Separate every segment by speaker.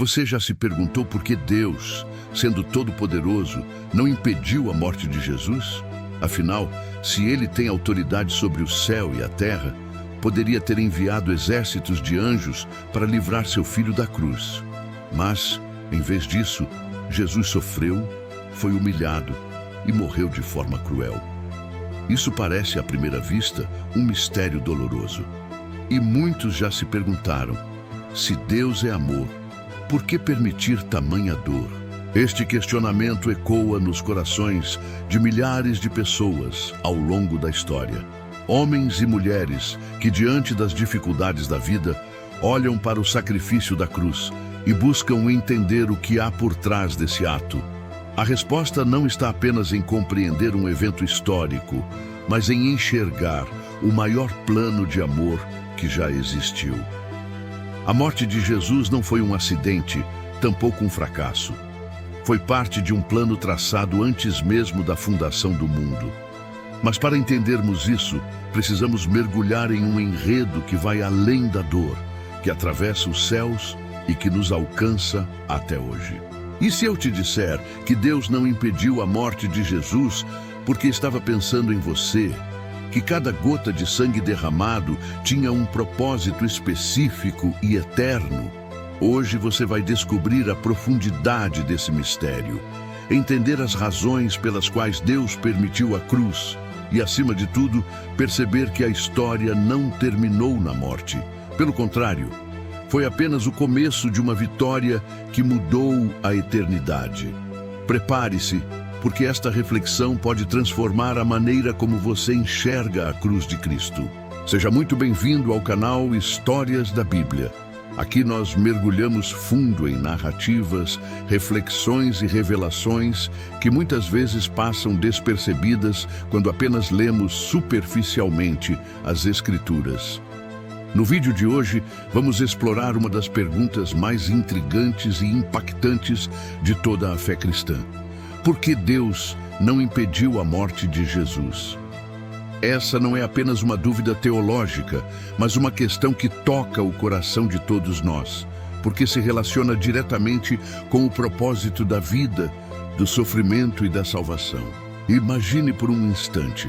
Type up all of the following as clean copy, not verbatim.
Speaker 1: Você já se perguntou por que Deus, sendo todo-poderoso, não impediu a morte de Jesus? Afinal, se ele tem autoridade sobre o céu e a terra, poderia ter enviado exércitos de anjos para livrar seu filho da cruz. Mas, em vez disso, Jesus sofreu, foi humilhado e morreu de forma cruel. Isso parece, à primeira vista, um mistério doloroso. E muitos já se perguntaram: se Deus é amor, por que permitir tamanha dor? Este questionamento ecoa nos corações de milhares de pessoas ao longo da história. Homens e mulheres que, diante das dificuldades da vida, olham para o sacrifício da cruz e buscam entender o que há por trás desse ato. A resposta não está apenas em compreender um evento histórico, mas em enxergar o maior plano de amor que já existiu. A morte de Jesus não foi um acidente, tampouco um fracasso. Foi parte de um plano traçado antes mesmo da fundação do mundo. Mas para entendermos isso, precisamos mergulhar em um enredo que vai além da dor, que atravessa os céus e que nos alcança até hoje. E se eu te disser que Deus não impediu a morte de Jesus porque estava pensando em você, que cada gota de sangue derramado tinha um propósito específico e eterno? Hoje você vai descobrir a profundidade desse mistério, entender as razões pelas quais Deus permitiu a cruz e, acima de tudo, perceber que a história não terminou na morte. Pelo contrário, foi apenas o começo de uma vitória que mudou a eternidade. Prepare-se, porque esta reflexão pode transformar a maneira como você enxerga a cruz de Cristo. Seja muito bem-vindo ao canal Histórias da Bíblia. Aqui nós mergulhamos fundo em narrativas, reflexões e revelações que muitas vezes passam despercebidas quando apenas lemos superficialmente as Escrituras. No vídeo de hoje, vamos explorar uma das perguntas mais intrigantes e impactantes de toda a fé cristã. Por que Deus não impediu a morte de Jesus? Essa não é apenas uma dúvida teológica, mas uma questão que toca o coração de todos nós, porque se relaciona diretamente com o propósito da vida, do sofrimento e da salvação. Imagine por um instante,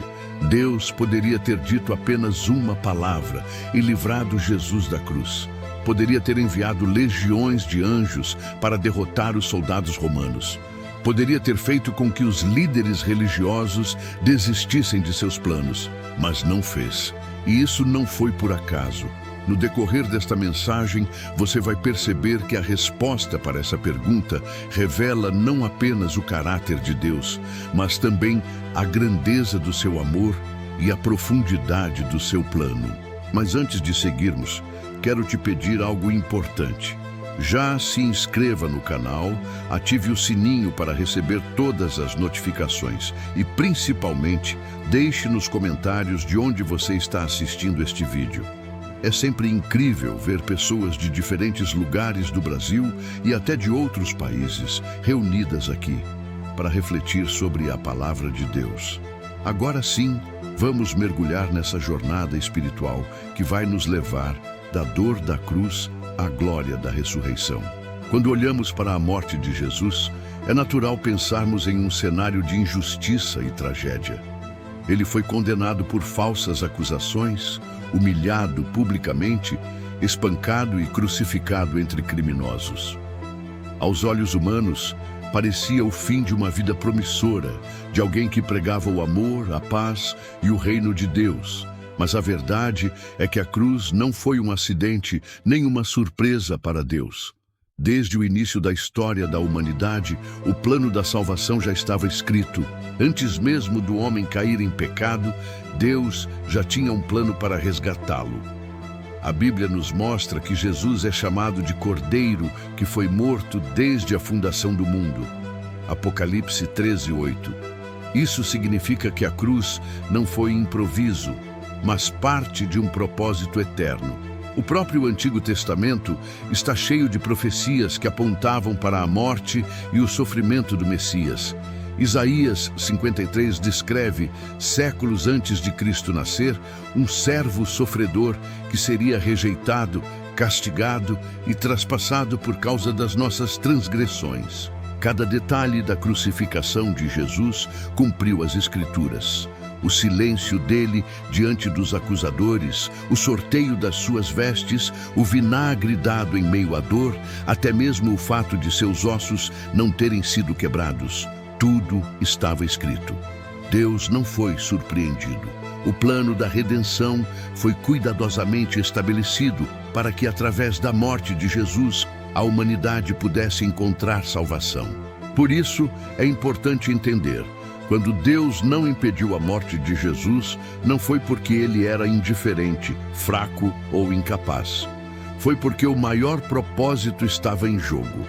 Speaker 1: Deus poderia ter dito apenas uma palavra e livrado Jesus da cruz. Poderia ter enviado legiões de anjos para derrotar os soldados romanos. Poderia ter feito com que os líderes religiosos desistissem de seus planos, mas não fez. E isso não foi por acaso. No decorrer desta mensagem, você vai perceber que a resposta para essa pergunta revela não apenas o caráter de Deus, mas também a grandeza do seu amor e a profundidade do seu plano. Mas antes de seguirmos, quero te pedir algo importante. Já se inscreva no canal, ative o sininho para receber todas as notificações e, principalmente, deixe nos comentários de onde você está assistindo este vídeo. É sempre incrível ver pessoas de diferentes lugares do Brasil e até de outros países reunidas aqui para refletir sobre a Palavra de Deus. Agora sim, vamos mergulhar nessa jornada espiritual que vai nos levar da dor da cruz à glória da ressurreição. Quando olhamos para a morte de Jesus, é natural pensarmos em um cenário de injustiça e tragédia. Ele foi condenado por falsas acusações, humilhado publicamente, espancado e crucificado entre criminosos. Aos olhos humanos, parecia o fim de uma vida promissora, de alguém que pregava o amor, a paz e o reino de Deus. Mas a verdade é que a cruz não foi um acidente nem uma surpresa para Deus. Desde o início da história da humanidade, o plano da salvação já estava escrito. Antes mesmo do homem cair em pecado, Deus já tinha um plano para resgatá-lo. A Bíblia nos mostra que Jesus é chamado de Cordeiro, que foi morto desde a fundação do mundo. Apocalipse 13:8. Isso significa que a cruz não foi improviso, mas parte de um propósito eterno. O próprio Antigo Testamento está cheio de profecias que apontavam para a morte e o sofrimento do Messias. Isaías 53 descreve, séculos antes de Cristo nascer, um servo sofredor que seria rejeitado, castigado e traspassado por causa das nossas transgressões. Cada detalhe da crucificação de Jesus cumpriu as Escrituras. O silêncio dele diante dos acusadores, o sorteio das suas vestes, o vinagre dado em meio à dor, até mesmo o fato de seus ossos não terem sido quebrados. Tudo estava escrito. Deus não foi surpreendido. O plano da redenção foi cuidadosamente estabelecido para que, através da morte de Jesus, a humanidade pudesse encontrar salvação. Por isso, é importante entender: quando Deus não impediu a morte de Jesus, não foi porque ele era indiferente, fraco ou incapaz. Foi porque o maior propósito estava em jogo.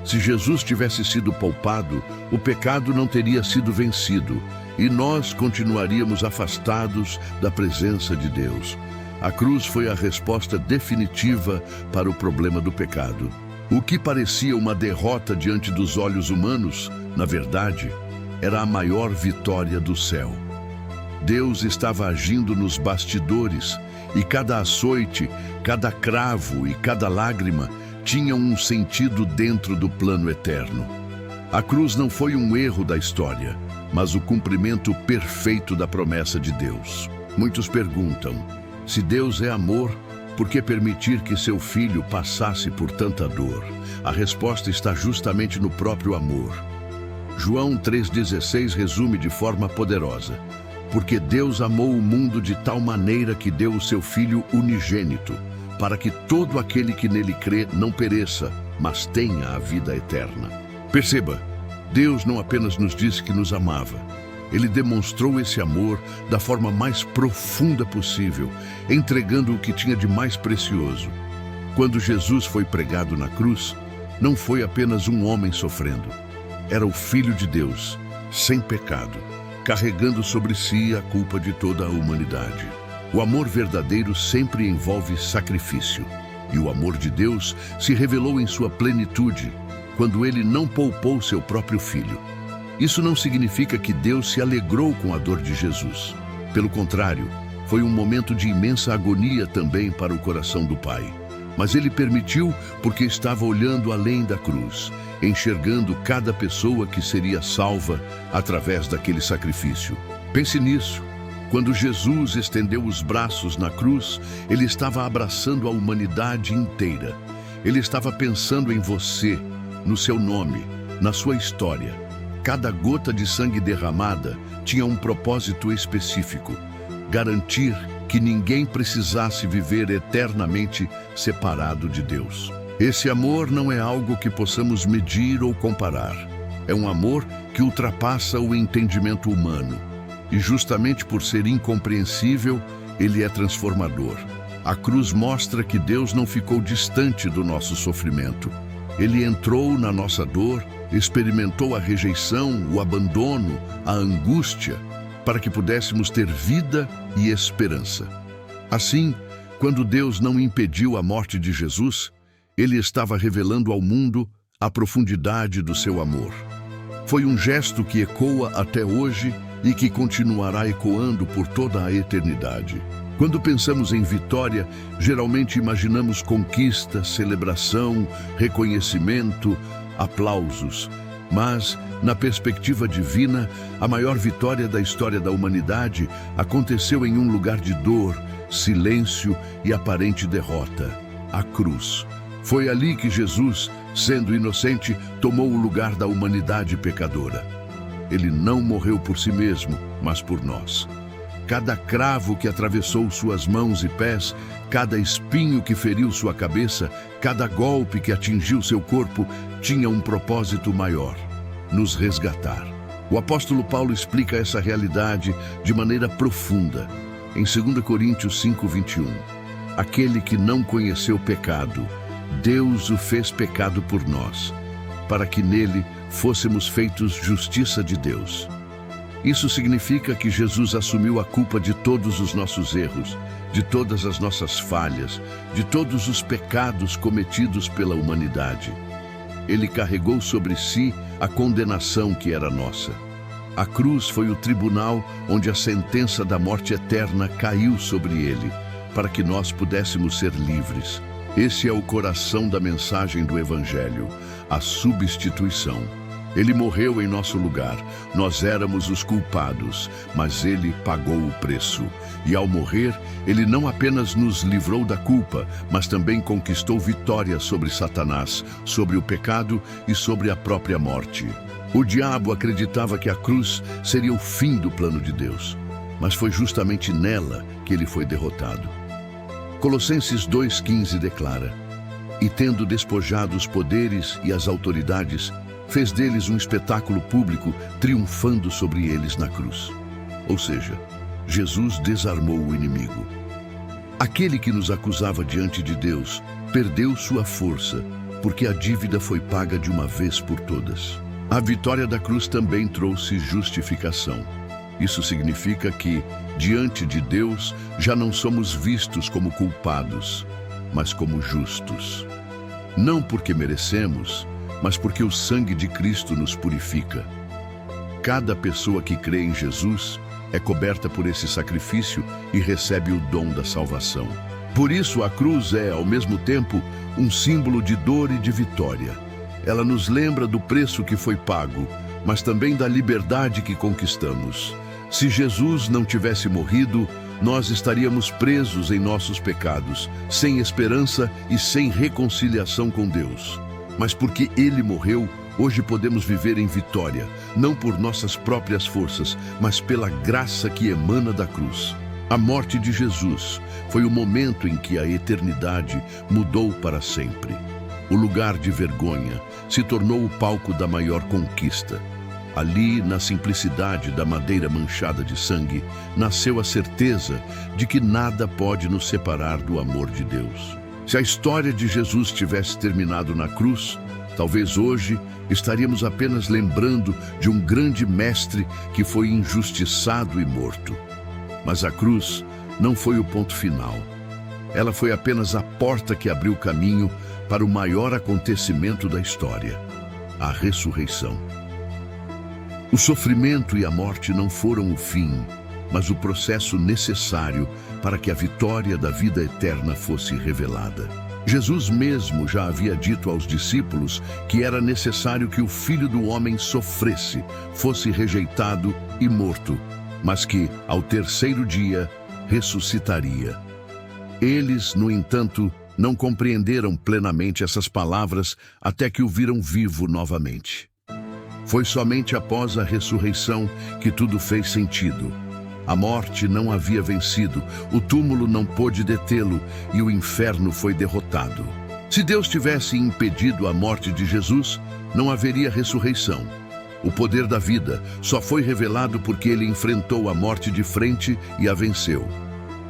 Speaker 1: Se Jesus tivesse sido poupado, o pecado não teria sido vencido e nós continuaríamos afastados da presença de Deus. A cruz foi a resposta definitiva para o problema do pecado. O que parecia uma derrota diante dos olhos humanos, na verdade, era a maior vitória do céu. Deus estava agindo nos bastidores e cada açoite, cada cravo e cada lágrima tinham um sentido dentro do plano eterno. A cruz não foi um erro da história, mas o cumprimento perfeito da promessa de Deus. Muitos perguntam: se Deus é amor, por que permitir que seu filho passasse por tanta dor? A resposta está justamente no próprio amor. João 3,16 resume de forma poderosa: porque Deus amou o mundo de tal maneira que deu o seu Filho unigênito, para que todo aquele que nele crê não pereça, mas tenha a vida eterna. Perceba, Deus não apenas nos disse que nos amava, Ele demonstrou esse amor da forma mais profunda possível, entregando o que tinha de mais precioso. Quando Jesus foi pregado na cruz, não foi apenas um homem sofrendo. Era o Filho de Deus, sem pecado, carregando sobre si a culpa de toda a humanidade. O amor verdadeiro sempre envolve sacrifício, e o amor de Deus se revelou em sua plenitude, quando ele não poupou seu próprio Filho. Isso não significa que Deus se alegrou com a dor de Jesus. Pelo contrário, foi um momento de imensa agonia também para o coração do Pai. Mas ele permitiu porque estava olhando além da cruz, enxergando cada pessoa que seria salva através daquele sacrifício. Pense nisso. Quando Jesus estendeu os braços na cruz, ele estava abraçando a humanidade inteira. Ele estava pensando em você, no seu nome, na sua história. Cada gota de sangue derramada tinha um propósito específico: garantir que ninguém precisasse viver eternamente separado de Deus. Esse amor não é algo que possamos medir ou comparar. É um amor que ultrapassa o entendimento humano. E justamente por ser incompreensível, ele é transformador. A cruz mostra que Deus não ficou distante do nosso sofrimento. Ele entrou na nossa dor, experimentou a rejeição, o abandono, a angústia, para que pudéssemos ter vida e esperança. Assim, quando Deus não impediu a morte de Jesus, ele estava revelando ao mundo a profundidade do seu amor. Foi um gesto que ecoa até hoje e que continuará ecoando por toda a eternidade. Quando pensamos em vitória, geralmente imaginamos conquista, celebração, reconhecimento, aplausos. Mas, na perspectiva divina, a maior vitória da história da humanidade aconteceu em um lugar de dor, silêncio e aparente derrota: a cruz. Foi ali que Jesus, sendo inocente, tomou o lugar da humanidade pecadora. Ele não morreu por si mesmo, mas por nós. Cada cravo que atravessou suas mãos e pés, cada espinho que feriu sua cabeça, cada golpe que atingiu seu corpo, tinha um propósito maior: nos resgatar. O apóstolo Paulo explica essa realidade de maneira profunda. Em 2 Coríntios 5:21, aquele que não conheceu pecado, Deus o fez pecado por nós, para que nele fôssemos feitos justiça de Deus. Isso significa que Jesus assumiu a culpa de todos os nossos erros, de todas as nossas falhas, de todos os pecados cometidos pela humanidade. Ele carregou sobre si a condenação que era nossa. A cruz foi o tribunal onde a sentença da morte eterna caiu sobre ele, para que nós pudéssemos ser livres. Esse é o coração da mensagem do Evangelho, a substituição. Ele morreu em nosso lugar. Nós éramos os culpados, mas ele pagou o preço. E ao morrer, ele não apenas nos livrou da culpa, mas também conquistou vitória sobre Satanás, sobre o pecado e sobre a própria morte. O diabo acreditava que a cruz seria o fim do plano de Deus, mas foi justamente nela que ele foi derrotado. Colossenses 2,15 declara: "E tendo despojado os poderes e as autoridades, fez deles um espetáculo público, triunfando sobre eles na cruz." Ou seja, Jesus desarmou o inimigo. Aquele que nos acusava diante de Deus perdeu sua força, porque a dívida foi paga de uma vez por todas. A vitória da cruz também trouxe justificação. Isso significa que, diante de Deus, já não somos vistos como culpados, mas como justos. Não porque merecemos, mas porque o sangue de Cristo nos purifica. Cada pessoa que crê em Jesus é coberta por esse sacrifício e recebe o dom da salvação. Por isso, a cruz é, ao mesmo tempo, um símbolo de dor e de vitória. Ela nos lembra do preço que foi pago, mas também da liberdade que conquistamos. Se Jesus não tivesse morrido, nós estaríamos presos em nossos pecados, sem esperança e sem reconciliação com Deus. Mas porque ele morreu, hoje podemos viver em vitória, não por nossas próprias forças, mas pela graça que emana da cruz. A morte de Jesus foi o momento em que a eternidade mudou para sempre. O lugar de vergonha se tornou o palco da maior conquista. Ali, na simplicidade da madeira manchada de sangue, nasceu a certeza de que nada pode nos separar do amor de Deus. Se a história de Jesus tivesse terminado na cruz, talvez hoje estaríamos apenas lembrando de um grande mestre que foi injustiçado e morto. Mas a cruz não foi o ponto final. Ela foi apenas a porta que abriu caminho para o maior acontecimento da história, a ressurreição. O sofrimento e a morte não foram o fim, mas o processo necessário para que a vitória da vida eterna fosse revelada. Jesus mesmo já havia dito aos discípulos que era necessário que o Filho do Homem sofresse, fosse rejeitado e morto, mas que, ao terceiro dia, ressuscitaria. Eles, no entanto, não compreenderam plenamente essas palavras até que o viram vivo novamente. Foi somente após a ressurreição que tudo fez sentido. A morte não havia vencido, o túmulo não pôde detê-lo e o inferno foi derrotado. Se Deus tivesse impedido a morte de Jesus, não haveria ressurreição. O poder da vida só foi revelado porque ele enfrentou a morte de frente e a venceu.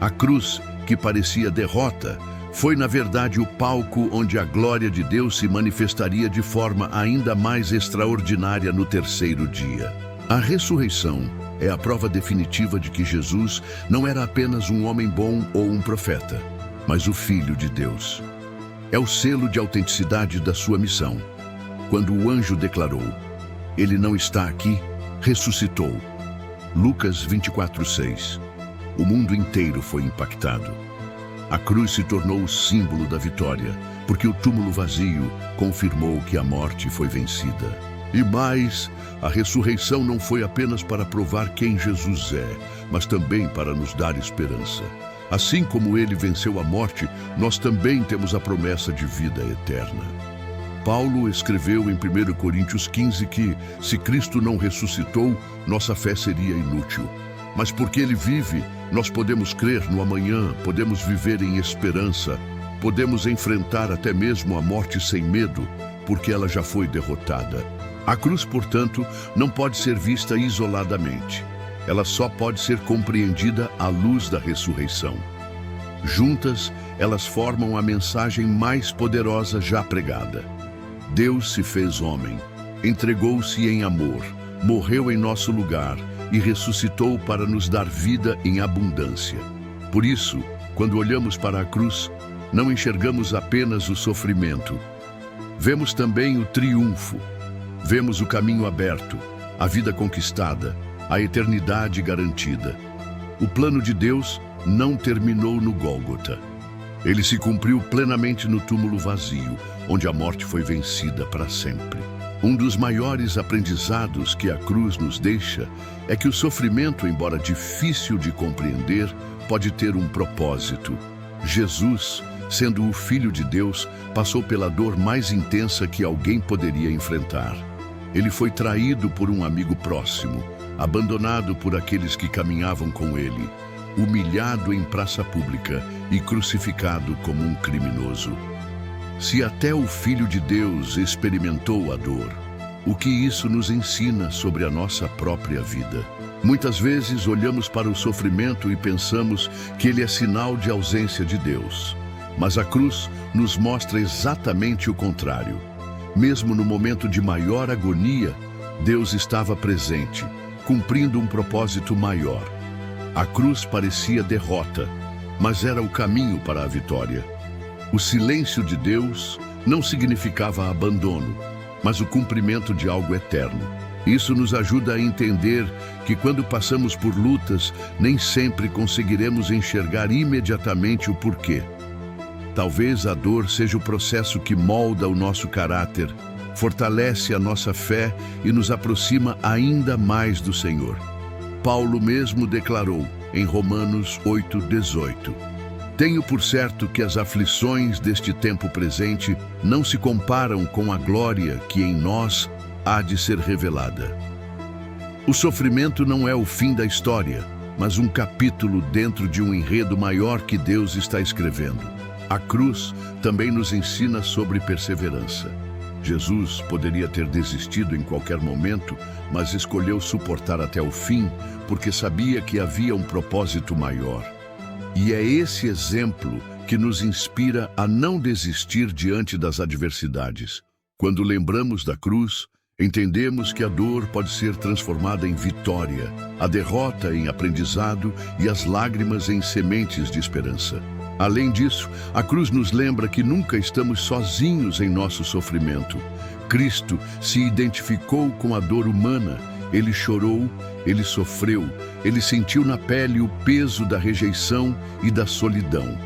Speaker 1: A cruz, que parecia derrota, foi na verdade o palco onde a glória de Deus se manifestaria de forma ainda mais extraordinária no terceiro dia. A ressurreição é a prova definitiva de que Jesus não era apenas um homem bom ou um profeta, mas o Filho de Deus. É o selo de autenticidade da sua missão. Quando o anjo declarou: "Ele não está aqui, ressuscitou." Lucas 24:6. O mundo inteiro foi impactado. A cruz se tornou o símbolo da vitória, porque o túmulo vazio confirmou que a morte foi vencida. E mais, a ressurreição não foi apenas para provar quem Jesus é, mas também para nos dar esperança. Assim como ele venceu a morte, nós também temos a promessa de vida eterna. Paulo escreveu em 1 Coríntios 15 que, se Cristo não ressuscitou, nossa fé seria inútil. Mas porque ele vive, nós podemos crer no amanhã, podemos viver em esperança, podemos enfrentar até mesmo a morte sem medo, porque ela já foi derrotada. A cruz, portanto, não pode ser vista isoladamente. Ela só pode ser compreendida à luz da ressurreição. Juntas, elas formam a mensagem mais poderosa já pregada. Deus se fez homem, entregou-se em amor, morreu em nosso lugar e ressuscitou para nos dar vida em abundância. Por isso, quando olhamos para a cruz, não enxergamos apenas o sofrimento. Vemos também o triunfo. Vemos o caminho aberto, a vida conquistada, a eternidade garantida. O plano de Deus não terminou no Gólgota. Ele se cumpriu plenamente no túmulo vazio, onde a morte foi vencida para sempre. Um dos maiores aprendizados que a cruz nos deixa é que o sofrimento, embora difícil de compreender, pode ter um propósito. Jesus, sendo o Filho de Deus, passou pela dor mais intensa que alguém poderia enfrentar. Ele foi traído por um amigo próximo, abandonado por aqueles que caminhavam com ele, humilhado em praça pública e crucificado como um criminoso. Se até o Filho de Deus experimentou a dor, o que isso nos ensina sobre a nossa própria vida? Muitas vezes olhamos para o sofrimento e pensamos que ele é sinal de ausência de Deus. Mas a cruz nos mostra exatamente o contrário. Mesmo no momento de maior agonia, Deus estava presente, cumprindo um propósito maior. A cruz parecia derrota, mas era o caminho para a vitória. O silêncio de Deus não significava abandono, mas o cumprimento de algo eterno. Isso nos ajuda a entender que quando passamos por lutas, nem sempre conseguiremos enxergar imediatamente o porquê. Talvez a dor seja o processo que molda o nosso caráter, fortalece a nossa fé e nos aproxima ainda mais do Senhor. Paulo mesmo declarou em Romanos 8:18: Tenho por certo que as aflições deste tempo presente não se comparam com a glória que em nós há de ser revelada. O sofrimento não é o fim da história, mas um capítulo dentro de um enredo maior que Deus está escrevendo. A cruz também nos ensina sobre perseverança. Jesus poderia ter desistido em qualquer momento, mas escolheu suportar até o fim, porque sabia que havia um propósito maior. E é esse exemplo que nos inspira a não desistir diante das adversidades. Quando lembramos da cruz, entendemos que a dor pode ser transformada em vitória, a derrota em aprendizado e as lágrimas em sementes de esperança. Além disso, a cruz nos lembra que nunca estamos sozinhos em nosso sofrimento. Cristo se identificou com a dor humana. Ele chorou, ele sofreu, ele sentiu na pele o peso da rejeição e da solidão.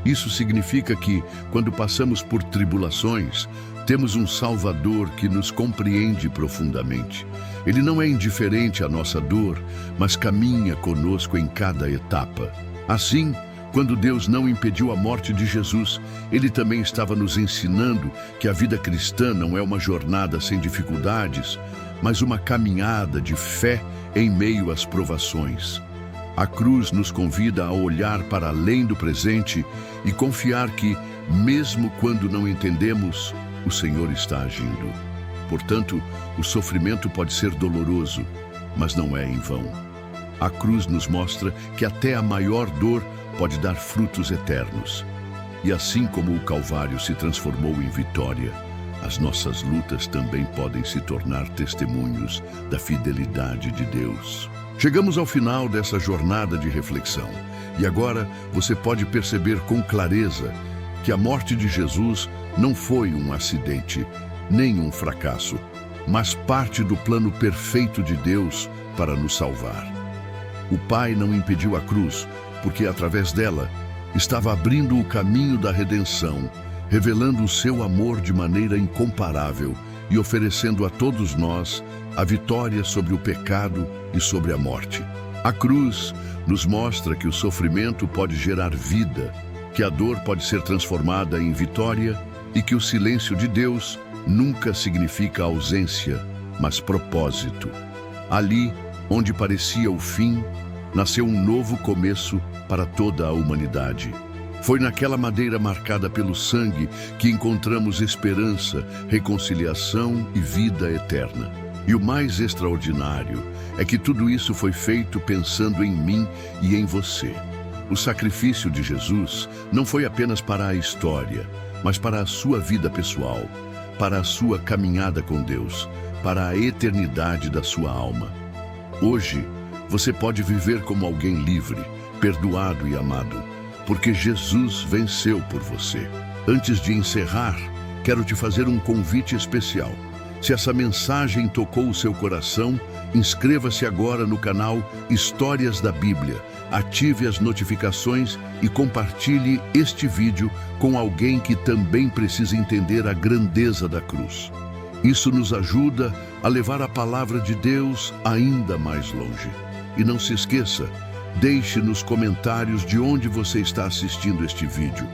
Speaker 1: Isso significa que, quando passamos por tribulações, temos um Salvador que nos compreende profundamente. Ele não é indiferente à nossa dor, mas caminha conosco em cada etapa. Assim, quando Deus não impediu a morte de Jesus, Ele também estava nos ensinando que a vida cristã não é uma jornada sem dificuldades, mas uma caminhada de fé em meio às provações. A cruz nos convida a olhar para além do presente e confiar que, mesmo quando não entendemos, o Senhor está agindo. Portanto, o sofrimento pode ser doloroso, mas não é em vão. A cruz nos mostra que até a maior dor pode dar frutos eternos. E assim como o Calvário se transformou em vitória, as nossas lutas também podem se tornar testemunhos da fidelidade de Deus. Chegamos ao final dessa jornada de reflexão, e agora você pode perceber com clareza que a morte de Jesus não foi um acidente, nem um fracasso, mas parte do plano perfeito de Deus para nos salvar. O Pai não impediu a cruz, porque através dela estava abrindo o caminho da redenção, revelando o seu amor de maneira incomparável e oferecendo a todos nós a vitória sobre o pecado e sobre a morte. A cruz nos mostra que o sofrimento pode gerar vida, que a dor pode ser transformada em vitória e que o silêncio de Deus nunca significa ausência, mas propósito. Ali, onde parecia o fim, nasceu um novo começo para toda a humanidade. Foi naquela madeira marcada pelo sangue que encontramos esperança, reconciliação e vida eterna. E o mais extraordinário é que tudo isso foi feito pensando em mim e em você. O sacrifício de Jesus não foi apenas para a história, mas para a sua vida pessoal, para a sua caminhada com Deus, para a eternidade da sua alma. Hoje, você pode viver como alguém livre, perdoado e amado, porque Jesus venceu por você. Antes de encerrar, quero te fazer um convite especial. Se essa mensagem tocou o seu coração, inscreva-se agora no canal Histórias da Bíblia ative as notificações e compartilhe este vídeo com alguém que também precisa entender a grandeza da cruz. Isso nos ajuda a levar a palavra de Deus ainda mais longe. E não se esqueça, deixe nos comentários de onde você está assistindo este vídeo.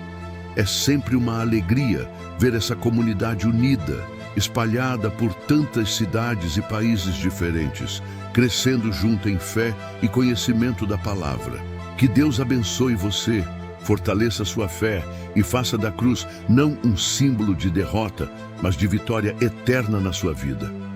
Speaker 1: É sempre uma alegria ver essa comunidade unida, espalhada por tantas cidades e países diferentes, crescendo junto em fé e conhecimento da palavra. Que Deus abençoe você, fortaleça sua fé e faça da cruz não um símbolo de derrota, mas de vitória eterna na sua vida.